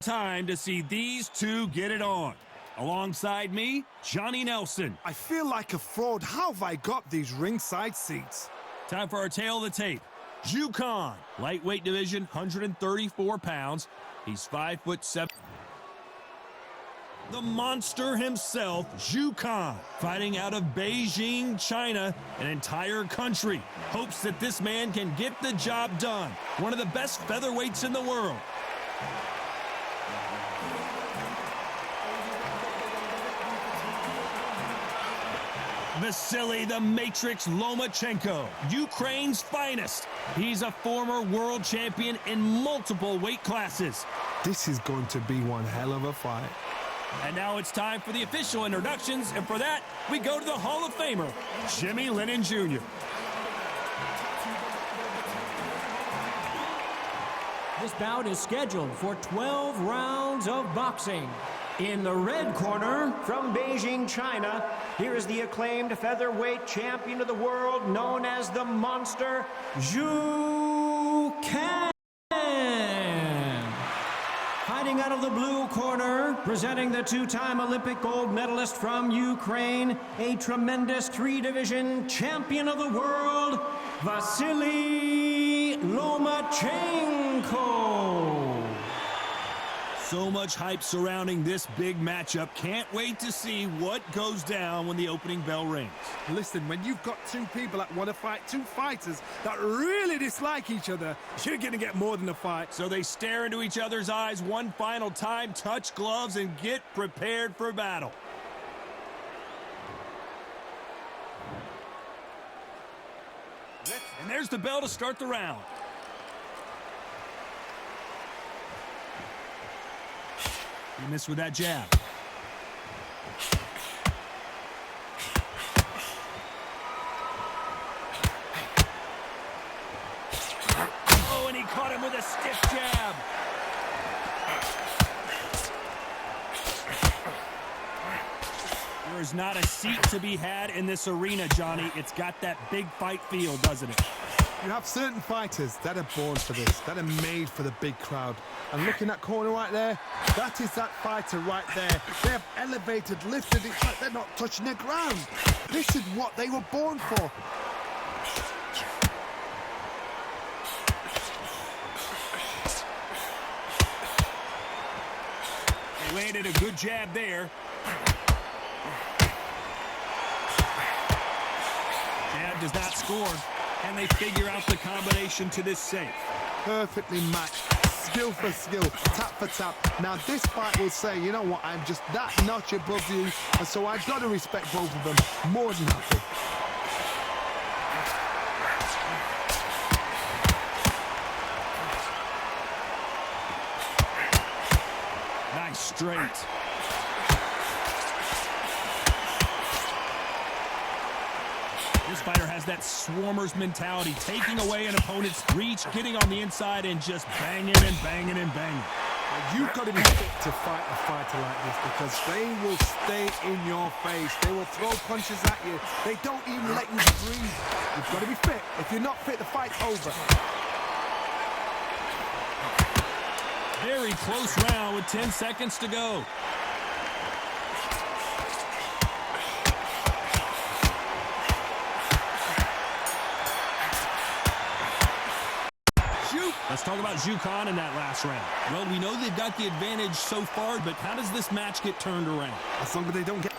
Time to see these two get it on. Alongside me, Johnny Nelson. I feel like a fraud. How have I got these ringside seats? Time for our tail of the tape. Jukan, lightweight division, 134 pounds. He's 5'7". The monster himself, Jukan, fighting out of Beijing, China, an entire country. Hopes that this man can get the job done. One of the best featherweights in the world. Vasyl the Matrix Lomachenko, Ukraine's finest. He's a former world champion in multiple weight classes. This is going to be one hell of a fight. And now it's time for the official introductions, and for that, we go to the Hall of Famer, Jimmy Lennon Jr. This bout is scheduled for 12 rounds of boxing. In the red corner, from Beijing, China, here is the acclaimed featherweight champion of the world, known as the Monster, Jukan. Fighting out of the blue corner, presenting the two-time Olympic gold medalist from Ukraine, a tremendous three-division champion of the world, Vasyl Lomachenko. So much hype surrounding this big matchup. Can't wait to see what goes down when the opening bell rings. Listen, when you've got two people that want to fight, two fighters that really dislike each other, you're going to get more than a fight. So they stare into each other's eyes one final time, touch gloves, and get prepared for battle. And there's the bell to start the round. He missed with that jab. Oh, and he caught him with a stiff jab. There is not a seat to be had in this arena, Johnny. It's got that big fight feel, doesn't it? You have certain fighters that are born for this, that are made for the big crowd. And look in that corner right there, that is that fighter right there. They have elevated, lifted, it's like they're not touching the ground. This is what they were born for. He landed a good jab there. Jab does not score. And they figure out the combination to this safe. Perfectly matched, skill for skill, tap for tap. Now this fight will say, you know what, I'm just that notch above you, and so I've got to respect both of them more than happy. Nice straight. This fighter has that swarmer's mentality, taking away an opponent's reach, getting on the inside, and just banging and banging and banging. You've got to be fit to fight a fighter like this because they will stay in your face. They will throw punches at you. They don't even let you breathe. You've got to be fit. If you're not fit, the fight's over. Very close round with 10 seconds to go. Let's talk about Jukan in that last round. Well, we know they've got the advantage so far, but how does this match get turned around? As long as they don't get...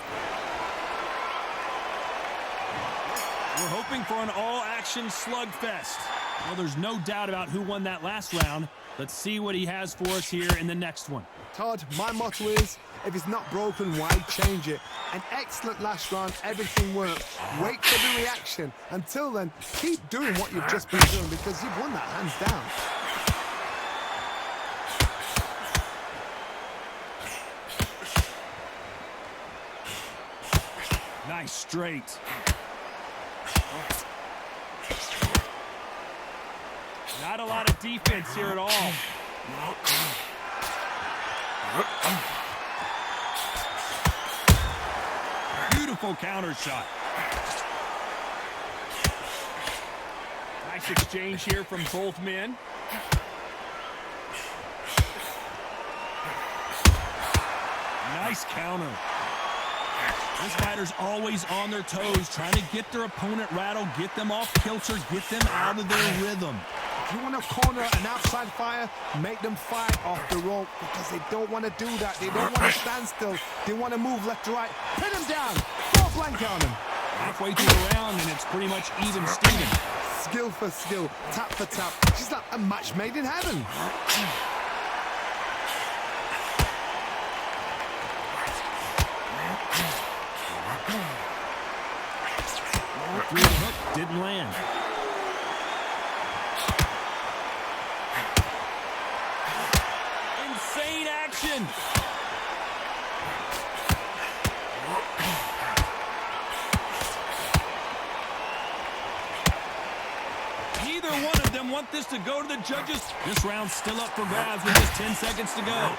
We're hoping for an all-action slugfest. Well, there's no doubt about who won that last round. Let's see what he has for us here in the next one. Todd, my motto is, if it's not broken, why change it? An excellent last round, everything worked. Wait for the reaction. Until then, keep doing what you've just been doing because you've won that hands down. Nice straight. Not a lot of defense here at all. Beautiful counter shot. Nice exchange here from both men. Nice counter. This fighter's always on their toes, trying to get their opponent rattled, get them off kilter, get them out of their rhythm. If you want to corner an outside fighter, make them fight off the rope because they don't want to do that. They don't want to stand still. They want to move left to right. Pin them down. Full blanket on them. Halfway through the round, and it's pretty much even Steven. Skill for skill, tap for tap. She's like a match made in heaven. Through the hook, didn't land. Insane action. Neither one of them want this to go to the judges. This round's still up for grabs with just 10 seconds to go.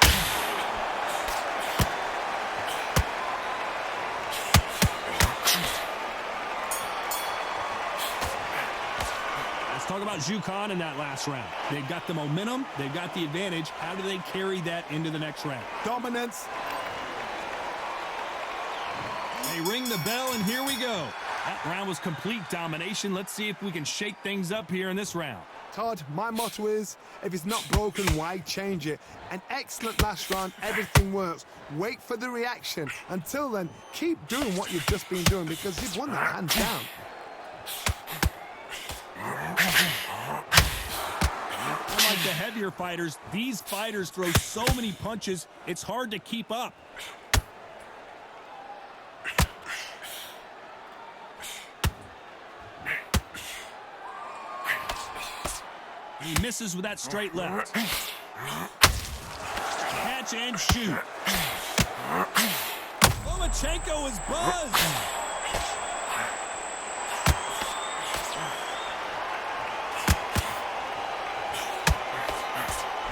Talk about Jukan in that last round. They've got the momentum. They've got the advantage. How do they carry that into the next round? Dominance. They ring the bell, and here we go. That round was complete domination. Let's see if we can shake things up here in this round. Todd, my motto is, if it's not broken, why change it? An excellent last round. Everything works. Wait for the reaction. Until then, keep doing what you've just been doing because you've won that hands down. Unlike the heavier fighters, these fighters throw so many punches, it's hard to keep up. He misses with that straight left. Catch and shoot. Lomachenko is buzzed.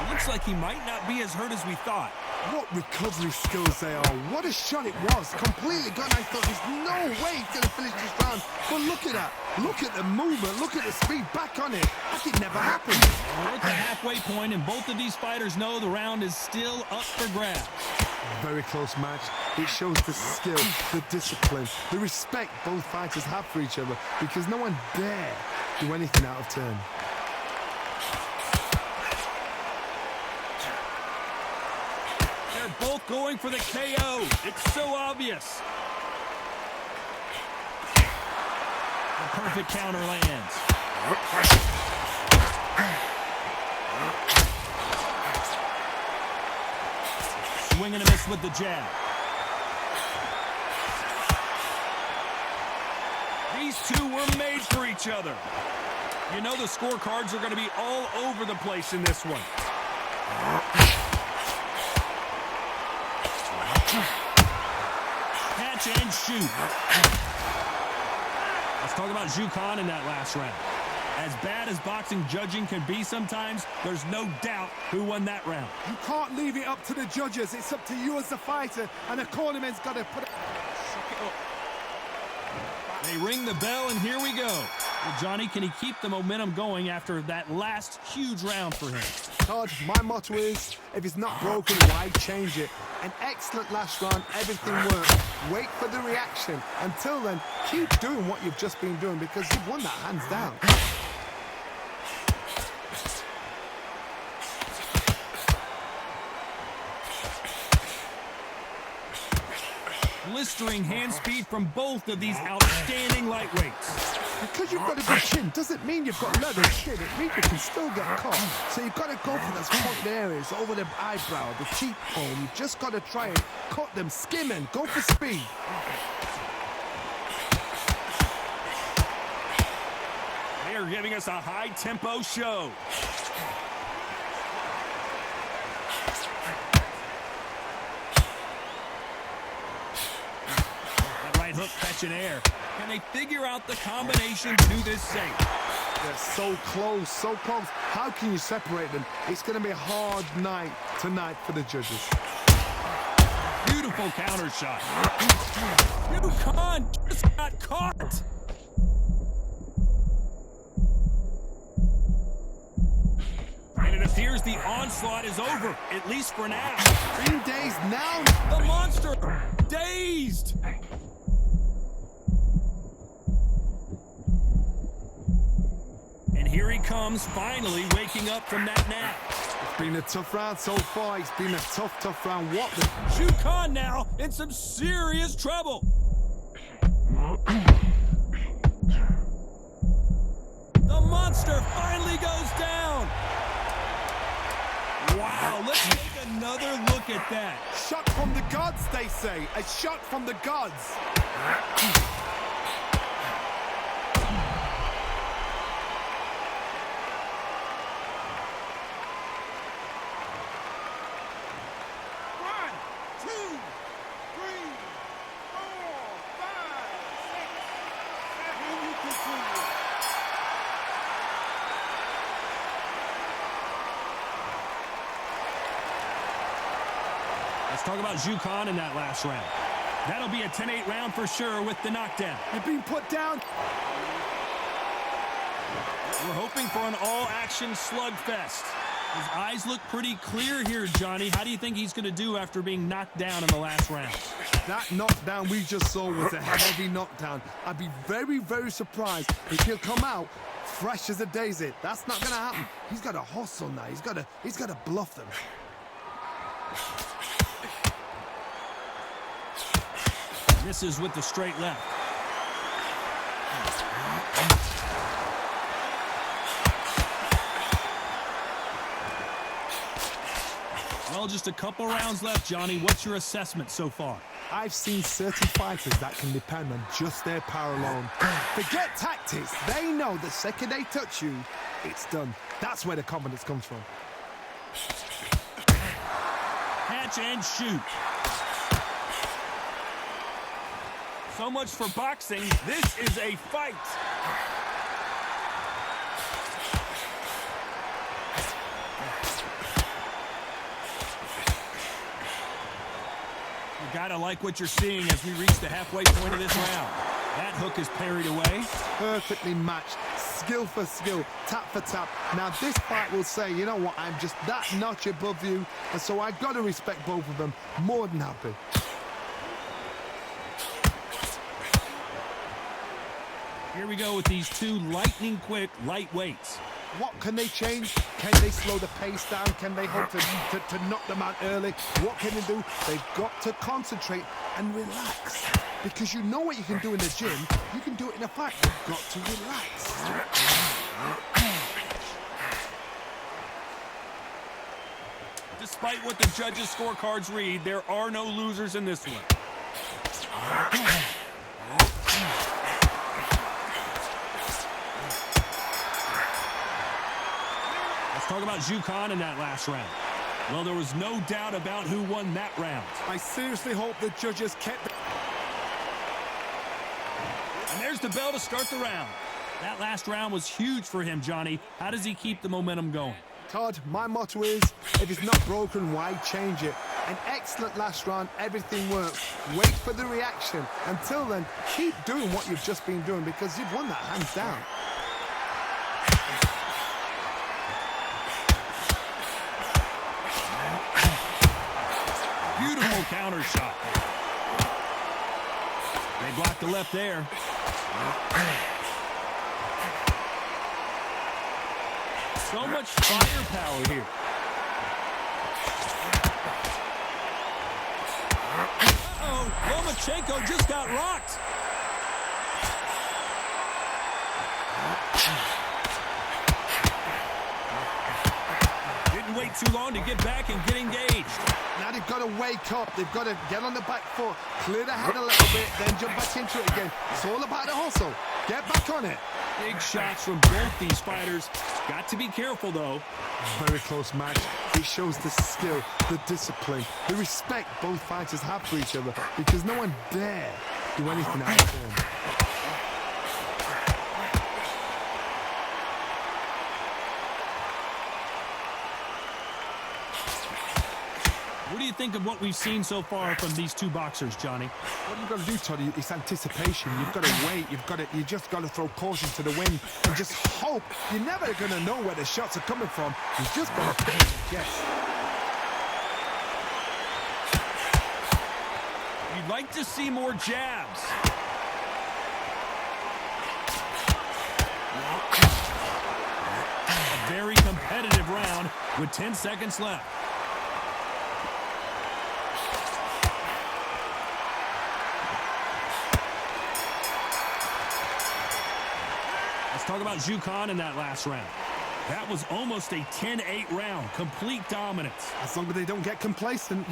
Looks like he might not be as hurt as we thought. What recovery skills they are. What a shot it was. Completely gone. I thought there's no way he's going to finish this round. But look at that. Look at the movement. Look at the speed. Back on it. Like it never happened. We're at the halfway point, and both of these fighters know the round is still up for grabs. Very close match. It shows the skill, the discipline, the respect both fighters have for each other because no one dare do anything out of turn. They're both going for the KO. It's so obvious. The perfect counter lands. Swing and a miss with the jab. These two were made for each other. You know the scorecards are going to be all over the place in this one. Catch and shoot. Let's talk about Jukan in that last round. As bad as boxing judging can be sometimes, there's no doubt who won that round. You can't leave it up to the judges. It's up to you as the fighter, and the cornerman's got to put it. They ring the bell, and here we go. Well, Johnny, can he keep the momentum going after that last huge round for him? Todd, my motto is, if it's not broken, why change it? An excellent last round, everything works. Wait for the reaction. Until then, keep doing what you've just been doing because you've won that hands down. Blistering hand speed from both of these outstanding lightweights. Because you've got a good chin doesn't mean you've got leather chin. It means you can still get caught. So you've got to go for those pointed areas over the eyebrow, the cheekbone. You've just got to try and cut them, skim and go for speed. They are giving us a high-tempo show. Hook catching air. Can they figure out the combination to do this safe? They're so close, so close. How can you separate them? It's going to be a hard night tonight for the judges. Beautiful counter shot. Jukan just got caught. And it appears appears the onslaught is over, at least for now. Being dazed now. The monster, dazed. And here he comes, finally waking up from that nap. It's been a tough round so far. It's been a tough round. What the... Shu Khan now in some serious trouble. The monster finally goes down. Wow, let's take another look at that. Shot from the gods, they say. A shot from the gods. Let's talk about Shu Khan in that last round. That'll be a 10-8 round for sure with the knockdown. You're being put down. We're hoping for an all-action slugfest. His eyes look pretty clear here, Johnny. How do you think he's going to do after being knocked down in the last round? That knockdown we just saw was a heavy knockdown. I'd be very surprised if he'll come out fresh as a daisy. That's not going to happen. He's got to hustle now. He's got to bluff them. Misses with the straight left. Well, just a couple rounds left, Johnny. What's your assessment so far? I've seen certain fighters that can depend on just their power alone. Forget tactics. They know the second they touch you, it's done. That's where the confidence comes from. Catch and shoot. So much for boxing. This is a fight. You gotta like what you're seeing as we reach the halfway point of this round. That hook is parried away. Perfectly matched. Skill for skill, tap for tap. Now this fight will say, you know what, I'm just that notch above you, and so I've got to respect both of them. More than happy. Here we go with these two lightning-quick lightweights. What can they change? Can they slow the pace down? Can they hope to knock them out early? What can they do? They've got to concentrate and relax. Because you know what you can do in the gym, you can do it in a fight. You've got to relax. Despite what the judges' scorecards read, there are no losers in this one. Talk about Shu Khan in that last round. Well, there was no doubt about who won that round. I seriously hope the judges kept... And there's the bell to start the round. That last round was huge for him, Johnny. How does he keep the momentum going? Todd, my motto is, if it's not broken, why change it? An excellent last round, everything works. Wait for the reaction. Until then, keep doing what you've just been doing because you've won that hands down. Beautiful counter shot. They blocked the left there. So much firepower here. Uh-oh, Lomachenko just got rocked. Didn't wait too long to get back and get engaged. Now they've got to wake up. They've got to get on the back foot, clear the head a little bit, then jump back into it again. It's all about the hustle. Get back on it. Big shots from both these fighters. Got to be careful, though. Very close match. It shows the skill, the discipline, the respect both fighters have for each other because no one dare do anything out of form. What do you think of what we've seen so far from these two boxers, Johnny? What you've got to do, Toddy, is anticipation. You've got to wait. You just got to throw caution to the wind and just hope. You're never going to know where the shots are coming from. You've just got to guess. You'd like to see more jabs. A very competitive round with 10 seconds left. Let's talk about Jukan in that last round. That was almost a 10-8 round. Complete dominance. As long as they don't get complacent.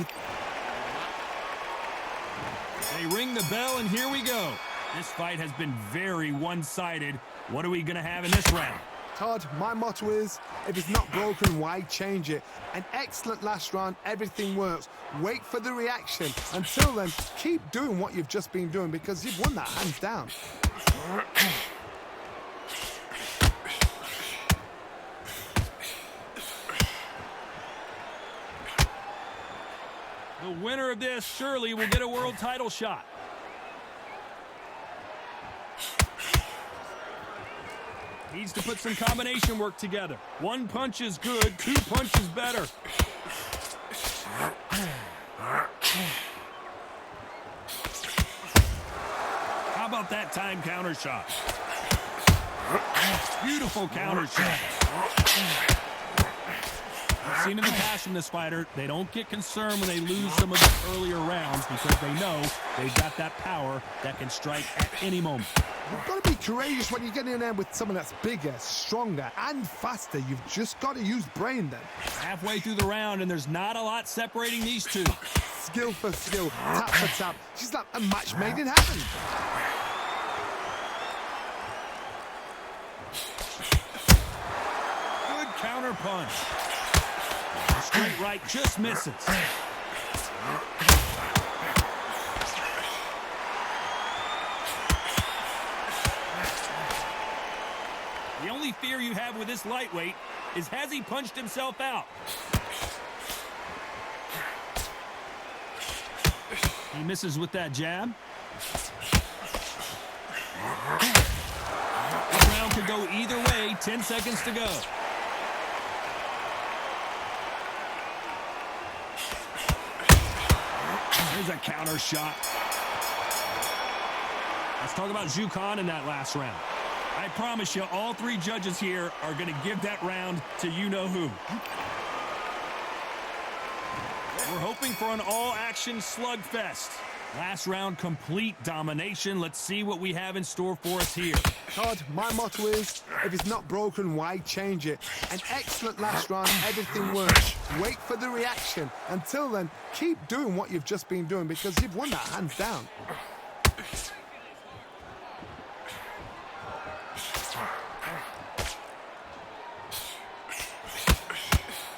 They ring the bell, and here we go. This fight has been very one-sided. What are we going to have in this round? Todd, my motto is, if it's not broken, why change it? An excellent last round, everything works. Wait for the reaction. Until then, keep doing what you've just been doing because you've won that hands down. The winner of this surely will get a world title shot. Needs to put some combination work together. One punch is good, two punches better. How about that time counter shot? Beautiful counter shot. I've seen in the past from this fighter, they don't get concerned when they lose some of the earlier rounds because they know they've got that power that can strike at any moment. You've got to be courageous when you get in there with someone that's bigger, stronger, and faster. You've just got to use brain then. Halfway through the round, and there's not a lot separating these two. Skill for skill, tap for tap. She's like a match made in heaven. Good counter punch. Straight right just misses. The only fear you have with this lightweight is, has he punched himself out? He misses with that jab. This round could go either way. 10 seconds to go. Here's a counter shot. Let's talk about Jukan in that last round. I promise you, all three judges here are going to give that round to you-know-who. We're hoping for an all-action slugfest. Last round, complete domination. Let's see what we have in store for us here. Todd, my motto is, if it's not broken, why change it? An excellent last round, everything works. Wait for the reaction. Until then, keep doing what you've just been doing because you've won that hands down.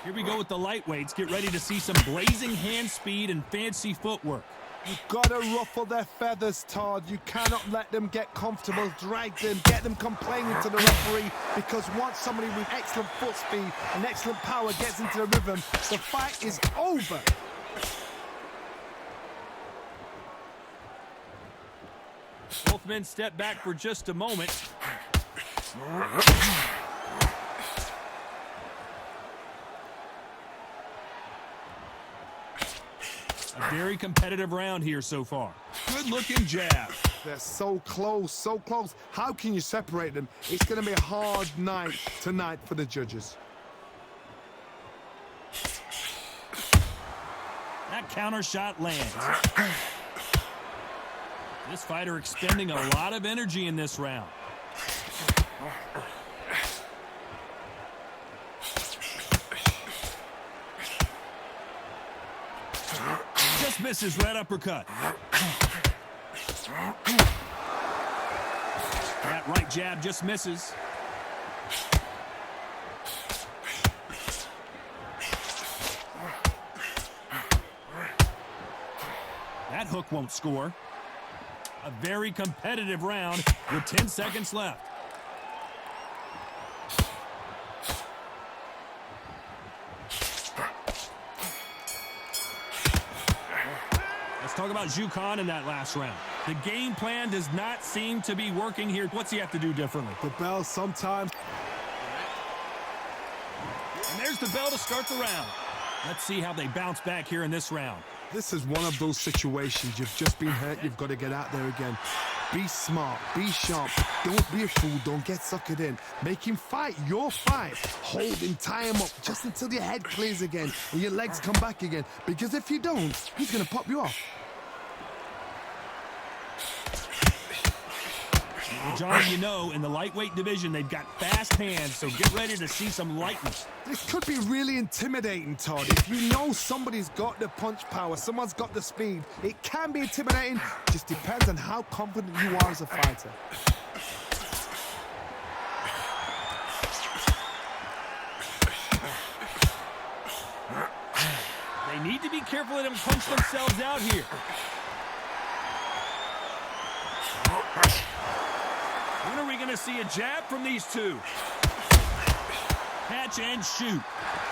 Here we go with the lightweights. Get ready to see some blazing hand speed and fancy footwork. You've got to ruffle their feathers, Todd. You cannot let them get comfortable, drag them, get them complaining to the referee, because once somebody with excellent foot speed and excellent power gets into the rhythm, the fight is over. Both men step back for just a moment. A very competitive round here so far. Good-looking jab. They're so close, so close. How can you separate them? It's going to be a hard night tonight for the judges. That counter shot lands. This fighter expending a lot of energy in this round. Just misses right uppercut. That right jab just misses. That hook won't score. A very competitive round with 10 seconds left. talk about Jukan in that last round. The game plan does not seem to be working here. What's he have to do differently? The bell sometimes. And there's the bell to start the round. Let's see how they bounce back here in this round. This is one of those situations. You've just been hurt. You've got to get out there again. Be smart. Be sharp. Don't be a fool. Don't get suckered in. Make him fight your fight. Hold him. Tie him up just until your head clears again and your legs come back again. Because if you don't, he's going to pop you off. Johnny, you know, in the lightweight division, they've got fast hands, so get ready to see some lightness. This could be really intimidating, Todd. If you know somebody's got the punch power, someone's got the speed, it can be intimidating. Just depends on how confident you are as a fighter. They need to be careful, let them punch themselves out here. When are we going to see a jab from these two? Catch and shoot.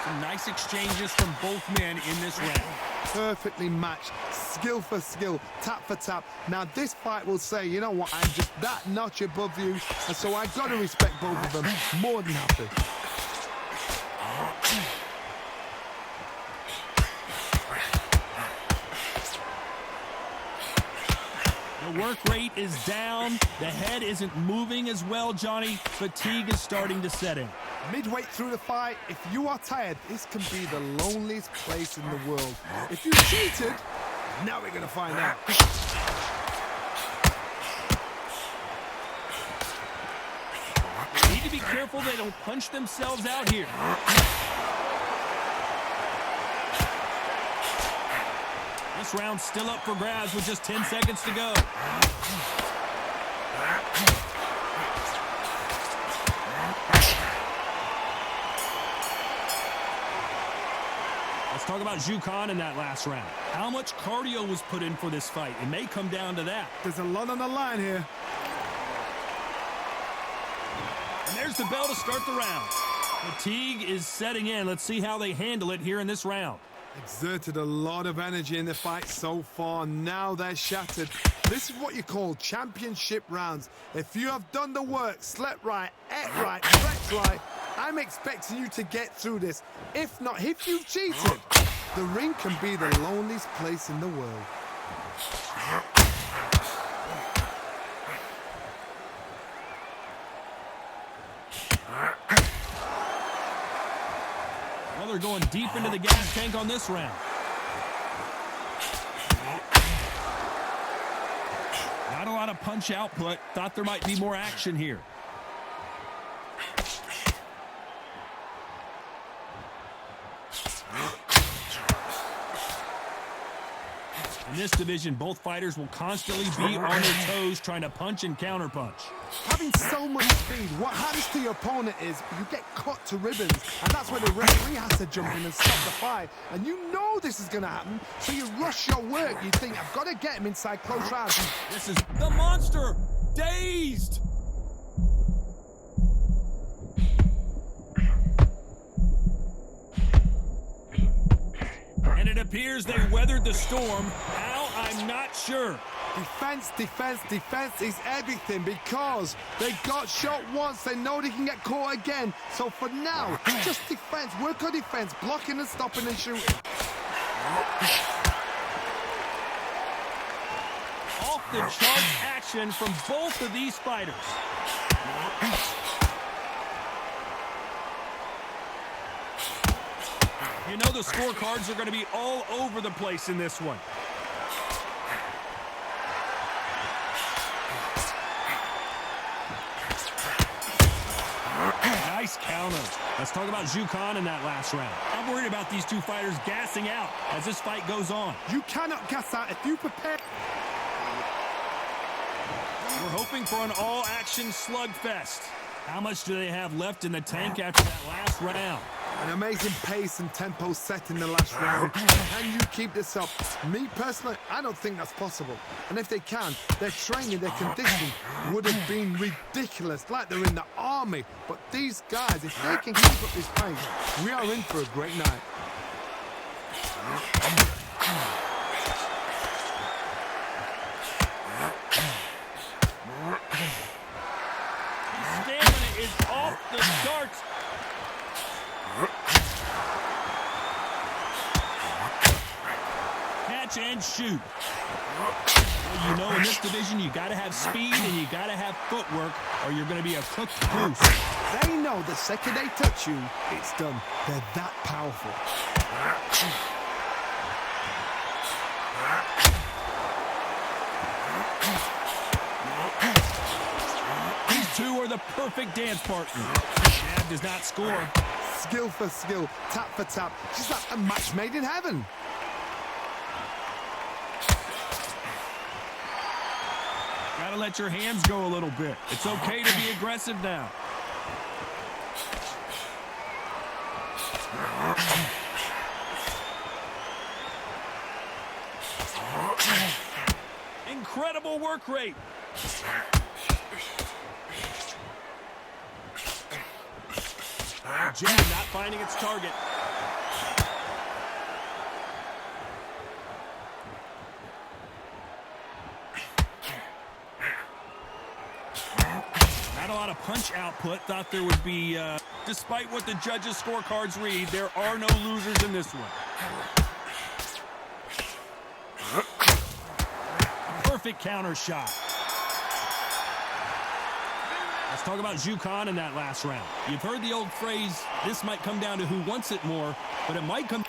Some nice exchanges from both men in this round. Perfectly matched, skill for skill, tap for tap. Now this fight will say, you know what, I'm just that notch above you, and so I've got to respect both of them more than happy. The work rate is down. The head isn't moving as well, Johnny. Fatigue is starting to set in. Midway through the fight, if you are tired, this can be the loneliest place in the world. If you cheated, now we're going to find out. They need to be careful they don't punch themselves out here. This round's still up for grabs with just 10 seconds to go. Let's talk about Jukan in that last round. How much cardio was put in for this fight? It may come down to that. There's a lot on the line here. And there's the bell to start the round. Fatigue is setting in. Let's see how they handle it here in this round. Exerted a lot of energy in the fight so far. Now they're shattered. This is what you call championship rounds. If you have done the work, slept right, ate right, slept right, I'm expecting you to get through this. If not, if you've cheated, the ring can be the loneliest place in the world. Well, they're going deep into the gas tank on this round. Not a lot of punch output. Thought there might be more action here. In this division, both fighters will constantly be on their toes trying to punch and counterpunch. Having so much speed, what happens to your opponent is you get cut to ribbons, and that's where the referee has to jump in and stop the fight. And you know this is going to happen, so you rush your work. You think, I've got to get him inside close rounds. This is the monster, dazed. And it appears they weathered the storm. How? I'm not sure. Defense, defense, defense is everything because they got shot once. They know they can get caught again. So for now, just defense. Work on defense. Blocking and stopping and shooting. Off the charts action from both of these fighters. You know the scorecards are going to be all over the place in this one. Nice counter. Let's talk about Jukan in that last round. I'm worried about these two fighters gassing out as this fight goes on. You cannot gas out if you prepare. We're hoping for an all-action slugfest. How much do they have left in the tank after that last round? An amazing pace and tempo set in the last round. Can you keep this up? Me, personally, I don't think that's possible. And if they can, their training, their conditioning would have been ridiculous, like they're in the army. But these guys, if they can keep up this pace, we are in for a great night. The starts. Catch and shoot. Well, you know, in this division, you got to have speed and you got to have footwork, or you're going to be a cooked goose. They know the second they touch you, it's done. They're that powerful. These two are the perfect dance partner. Jab does not score. Skill for skill, tap for tap. Just like a match made in heaven. Gotta let your hands go a little bit. It's okay to be aggressive now. Incredible work rate. Jab not finding its target. Not a lot of punch output. Thought there would be, despite what the judges' scorecards read, there are no losers in this one. Perfect counter shot. Let's talk about Jukan in that last round. You've heard the old phrase, this might come down to who wants it more, but it might come...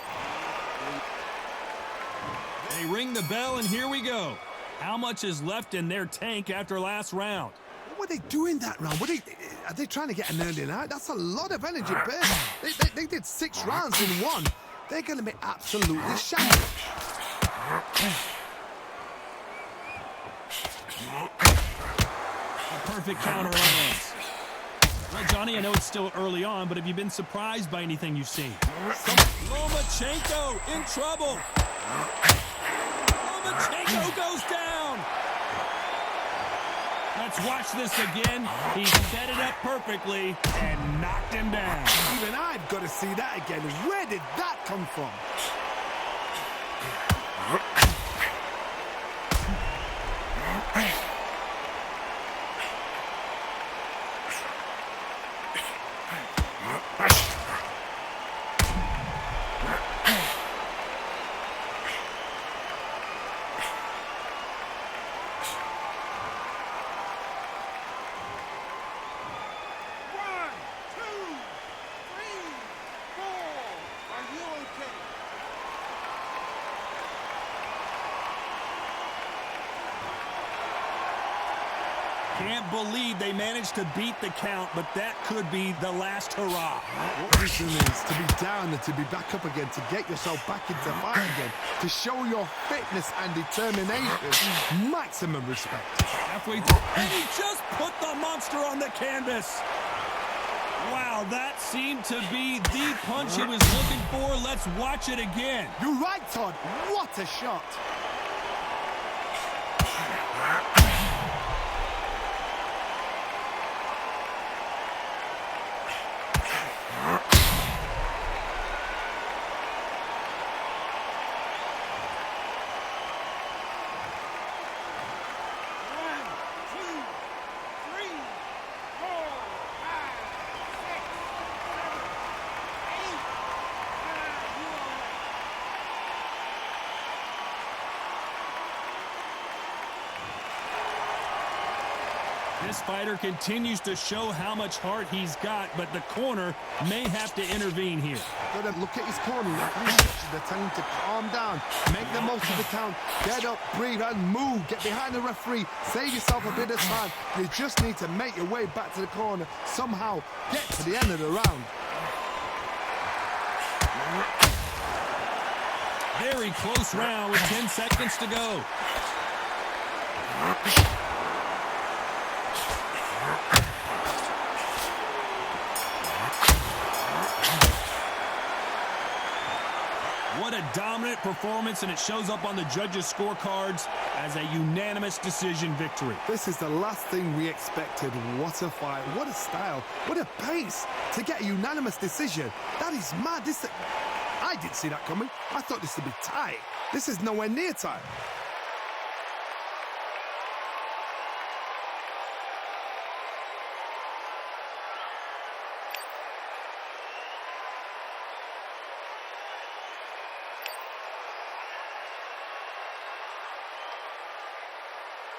They ring the bell, and here we go. How much is left in their tank after last round? What were they doing that round? Are they trying to get an early night? That's a lot of energy burn. They did 6 rounds in one. They're going to be absolutely shattered. A perfect counter lands. Well, Johnny, I know it's still early on, but have you been surprised by anything you've seen? Lomachenko in trouble. Lomachenko goes down. Let's watch this again. He set it up perfectly and knocked him down. Even I've got to see that again. Where did that come from? Can't believe they managed to beat the count, but that could be the last hurrah. What this means, to be down and to be back up again, to get yourself back into fight again, to show your fitness and determination, maximum respect. Halfway through, and he just put the monster on the canvas. Wow, that seemed to be the punch he was looking for. Let's watch it again. You're right, Todd. What a shot. This fighter continues to show how much heart he's got, but the corner may have to intervene here. Got to look at his corner. They're telling him to calm down, make the most of the count, get up, breathe, and move. Get behind the referee, save yourself a bit of time. You just need to make your way back to the corner. Somehow get to the end of the round. Very close round with 10 seconds to go. What a dominant performance, and it shows up on the judges' scorecards as a unanimous decision victory. This is the last thing we expected. What a fight, what a style, what a pace to get a unanimous decision. That is mad. I didn't see that coming. I thought this would be tight. This is nowhere near tight.